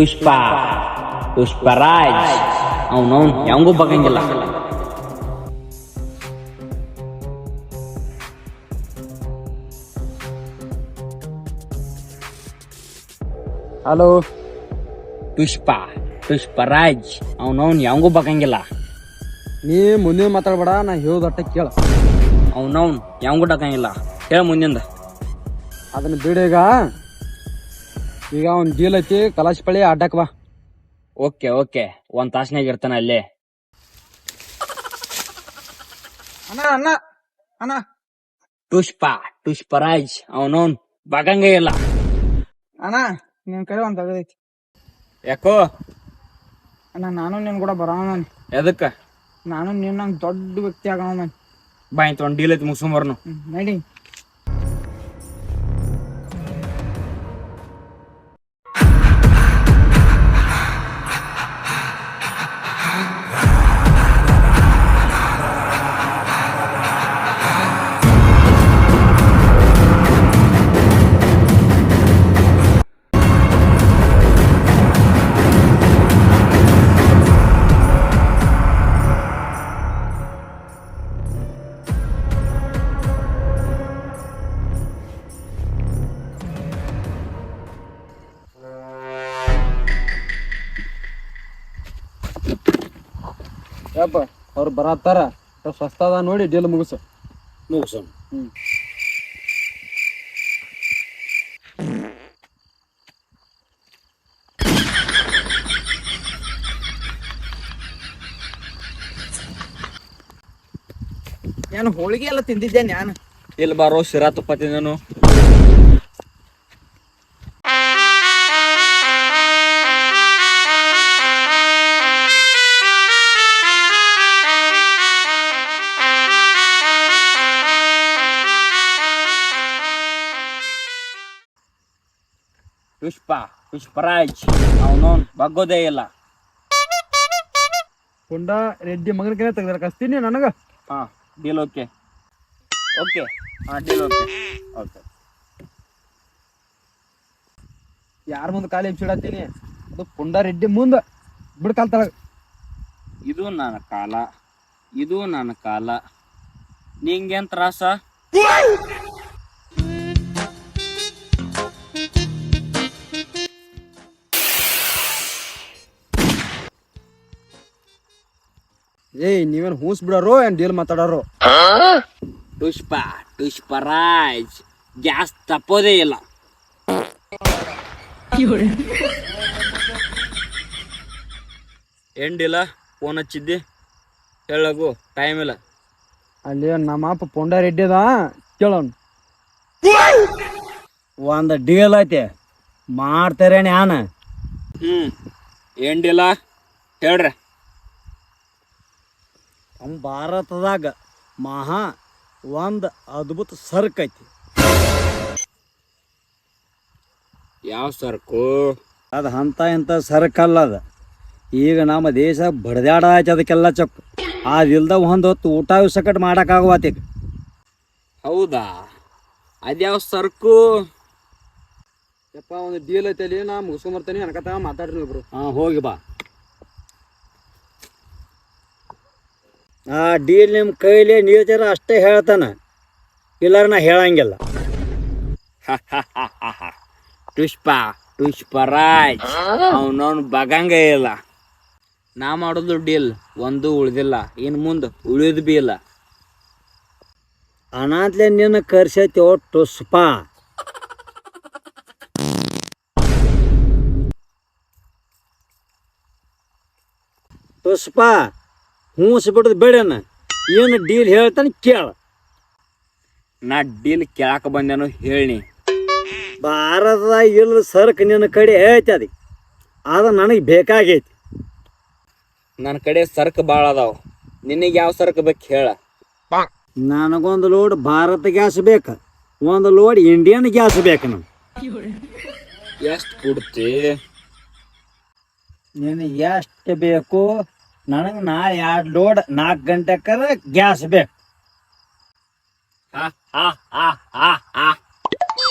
ಪುಷ್ಪ Pushparaj ಅವನವನ್ ಯಾವಂಗೂ ಬಗಂಗಿಲ್ಲ. Hello ಪುಷ್ಪ ಪುಷ್ಪರಾಜ್ ಅವನವನ್ ಯಾವಂಗೂ ಬಗಂಗಿಲ್ಲ. ನೀ ಮುಂದೆ ಮಾತಾಡ್ಬೇಡ, ನಾ ಹೇಳೋದಟ್ಟ ಕೇಳ. ಅವನವನ್ ಯಾವಂಗೂ ಡಕಂಗಿಲ್ಲ. ಹೇಳ ಮುಂದಿಂದ. ಅದನ್ನ ಬಿಡು. ಈಗ ಅವ್ನ್ ಡೀಲ್ ಐತಿ, ಕಲಾಶ್ ಪಳಿ ಅಡ್ಡಕ್ ಬಾ. ಓಕೆ ಓಕೆ, ಒಂದ್ ತಾಸ್ನಾಗ ಇರ್ತಾನ ಅಲ್ಲೇ. ಅಣ್ಣ ಅಣ್ಣ ಅಣ್ಣ ಪುಷ್ಪ ಪುಷ್ಪರಾಜ್ ಅವನವನ್ ಬಗಂಗ ಇಲ್ಲ. ಅಣ್ಣ ನಿನ್ ಕೈ ಒಂದ್ ತಗದೈತಿ. ಯಾಕೋ ಅಣ್ಣ ನಾನು ನಿನ್ ಕೂಡ ಬರೋಣ. ಎದಕ್ಕ? ನಾನು ನಿನ್ನ ದೊಡ್ಡ ವ್ಯಕ್ತಿ ಆಗೋಣ. ಬಾಯ್ ತೊಗೊಂಡ್ ಡೀಲ್ ಐತಿ ಮುಗಿಸ್ಕೊಂಬರ್ನು. ನಡಿ. ಯಪ್ಪ ಅವ್ರು ಬರತ್ತಾರ, ಸ್ವಸ್ಥ ಅದ ನೋಡಿ ಡೀಲ್ ಮುಗಿಸು. ನಾನು ಹೋಳಿಗೆ ಎಲ್ಲ ತಿಂದಿದ್ದೆ. ನಾನು ಇಲ್ಲಿ ಬಾರೋ ಶಿರಾ ತುಪ್ಪ ತಿಂದನು. ಪುಷ್ಪ ಪುಷ್ಪರಾಜ್ ಅವನವನ್ ಬಗ್ಗೋದೇ ಇಲ್ಲ. ಕೊಂಡ ರೆಡ್ಡಿ ಮಗನ ಕೈ ತೆಗ್ದಾರ ಕಸ್ತೀನಿ ನನಗ. ಹಾ ಡೀಲ್ ಓಕೆ ಓಕೆ. ಹಾ ಡೀಲ್ ಓಕೆ ಓಕೆ. ಯಾರ ಮುಂದೆ ಕಾಲಿ ಎಬ್ಸಿಡತ್ತೀನಿ, ಅದು ಪುಂಡ ರೆಡ್ಡಿ ಮುಂದ ಬಿಡ್ ಕಾಲ್ತಾಳ. ಇದು ನನ್ನ ಕಾಲ, ಇದು ನನ್ನ ಕಾಲ. ನಿಂಗೇನ್ ತ್ರಾಸ? ಏಯ್ ನೀವೇನ್ ಹೂಸ್ ಬಿಡೋರು ಏನ್ ಡೀಲ್ ಮಾತಾಡೋರು? ಪುಷ್ಪ ಪುಷ್ಪರಾಜ್ ಗ್ಯಾಸ್ ತಪ್ಪೋದೇ ಇಲ್ಲ. ಏನ್ ಡೀಲ? ಫೋನ್ ಹಚ್ಚಿದ್ದಿ, ಹೇಳಗು, ಟೈಮ್ ಇಲ್ಲ. ಅಲ್ಲಿ ನಮ್ಮ ಅಪ್ಪ ಪುಂಡ ರೆಡ್ಡಿ ಅದ, ಕೇಳೋನ್. ಒಂದು ಡೀಲ್ ಐತಿ, ಮಾಡ್ತಾರೆ ನ್ಯಾನ. ಏನ್ ಡೀಲ ಹೇಳ್ರಿ. ನಮ್ಮ ಭಾರತದಾಗ ಮಹಾ ಒಂದು ಅದ್ಭುತ ಸರ್ಕ್ ಐತಿ. ಯಾವ ಸರ್ಕು? ಅದು ಅಂತ ಇಂಥ ಸರ್ಕ್ ಅಲ್ಲ. ಅದು ಈಗ ನಮ್ಮ ದೇಶ ಬಡ್ದಾಡ ಆಯ್ತು ಅದಕ್ಕೆಲ್ಲ ಚೊಕ್ಕು. ಅದಿಲ್ದ ಒಂದು ಹೊತ್ತು ಊಟ ಸಕಟ್ ಮಾಡೋಕ್ಕಾಗವಾತೀಗ. ಹೌದಾ? ಅದ್ಯಾವ ಸರ್ಕು? ಯಪ್ಪ ಒಂದು ಡೀಲ್ ಐತಿ ಅಲ್ಲಿ, ನಾ ಮುಗಿಸ್ಕೊಂಬರ್ತೀನಿ. ಅನ್ಕತ ಮಾತಾಡ್ರಿ ಇಬ್ರು. ಹಾಂ ಹೋಗಿ ಬಾ. ಆ ಡೀಲ್ ನಿಮ್ಮ ಕೈಲಿ ನೀಚರ ಅಷ್ಟೇ ಹೇಳ್ತಾನ, ಇಲ್ಲಾರ ನಾ ಹೇಳಂಗಿಲ್ಲ. ಪುಷ್ಪ ಪುಷ್ಪರಾಜ್ ಅವನವನ್ ಬಗಂಗ ಇಲ್ಲ. ನಾ ಮಾಡೋದು ಡೀಲ್ ಒಂದು ಉಳ್ದಿಲ್ಲ, ಇನ್ ಮುಂದೆ ಉಳಿಯೋದು ಬಿ ಇಲ್ಲ. ಅನಾತ್ಲೆ ನಿನ್ನ ಕರ್ಸೈತಿ ಒಟ್ಟು ಸುಪ. ತುಸ್ಪ ಹೂಸ್ಬಿಡೋದು ಬೇಡನ, ಏನು ಡೀಲ್ ಹೇಳ್ತಾನೆ ಕೇಳ. ನಾ ಡೀಲ್ ಕೇಳಾಕ ಬಂದೇನು ಹೇಳಿ. ಭಾರತದ ಇಲ್ಲ ಸರ್ಕ್ ನಿನ್ನ ಕಡೆ ಐತಿ, ಅದು ನನಗೆ ಬೇಕಾಗೈತಿ. ನನ್ನ ಕಡೆ ಸರ್ಕ್ ಭಾಳ ಅದಾವ, ನಿನಗೆ ಯಾವ ಸರ್ಕ್ ಬೇಕು ಹೇಳ. ನನಗೊಂದು ಲೋಡ್ ಭಾರತ ಗ್ಯಾಸ್ ಬೇಕು, ಒಂದು ಲೋಡ್ ಇಂಡಿಯನ್ ಗ್ಯಾಸ್ ಬೇಕು. ನಾನು ಎಷ್ಟು ಕೊಡ್ತಿ? ನಿನಗೆ ಎಷ್ಟು ಬೇಕು? ನನಗೆ ನಾಳೆ 2 ಲೋಡ್ 4 ಗಂಟೆಕರ ಗ್ಯಾಸ್ ಬೇಕು.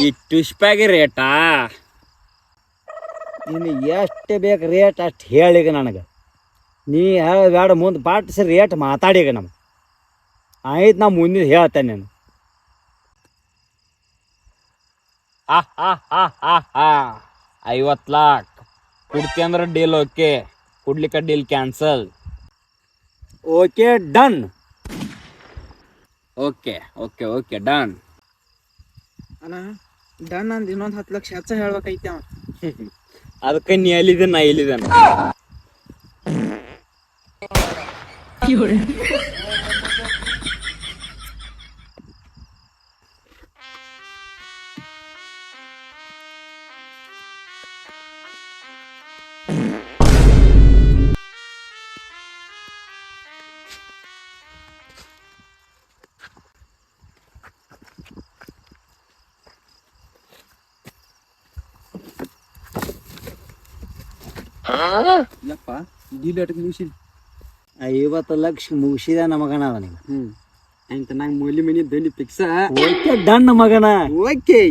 ಈ ಟುಷ್ಪಾಗಿ ರೇಟಾ? ನಿನಗೆ ಎಷ್ಟು ಬೇಕು ರೇಟ್ ಅಷ್ಟು ಹೇಳೀಗ ನನಗೆ. ನೀ ಬೇಡ ಮುಂದೆ ಪಾಟಿಸಿ ರೇಟ್ ಮಾತಾಡೀಗ ನಮ್ಗೆ. ಆಯ್ತು ನಾ ಮುಂದಿನ ಹೇಳ್ತೇನೆ ನೀನು. ಹಾ ಹಾ ಹಾ ಹಾ ಹಾ 50 लाख ಕೊಡ್ತಿ ಅಂದ್ರೆ ಡೀಲ್ ಓಕೆ, ಕೊಡ್ಲಿಕ್ಕೆ deal cancel. Okay done. Okay okay okay done. ಅಣ್ಣ ಡನ್ ಅಂದ್ ಇನ್ನೊಂದು 10 ಲಕ್ಷ ಹೆಚ್ಚ ಹೇಳ್ಬೇಕೈತಿ ಅವ. ಅದಕ್ಕೆ ನೀ ಎಲ್ಲಿದೆ ನಾ ಎಲ್ಲಿದ್ದೇನೆ. ಇಲ್ಲಪ್ಪ ಡೀಲ್ ಎಟ್ ಮುಗಿಸಿದ್. 50 ಲಕ್ಷ ಮುಗಿಸಿದ ಮಗನ ಅದ ನೀವು. ಅಂತ ನಂಗೆ ಮೂಲಿ ಮನಿ ದಲ್ಲಿ ಫಿಕ್ಸ. ಓಕೆ ಡನ್ ಮಗನ. ಓಕೆ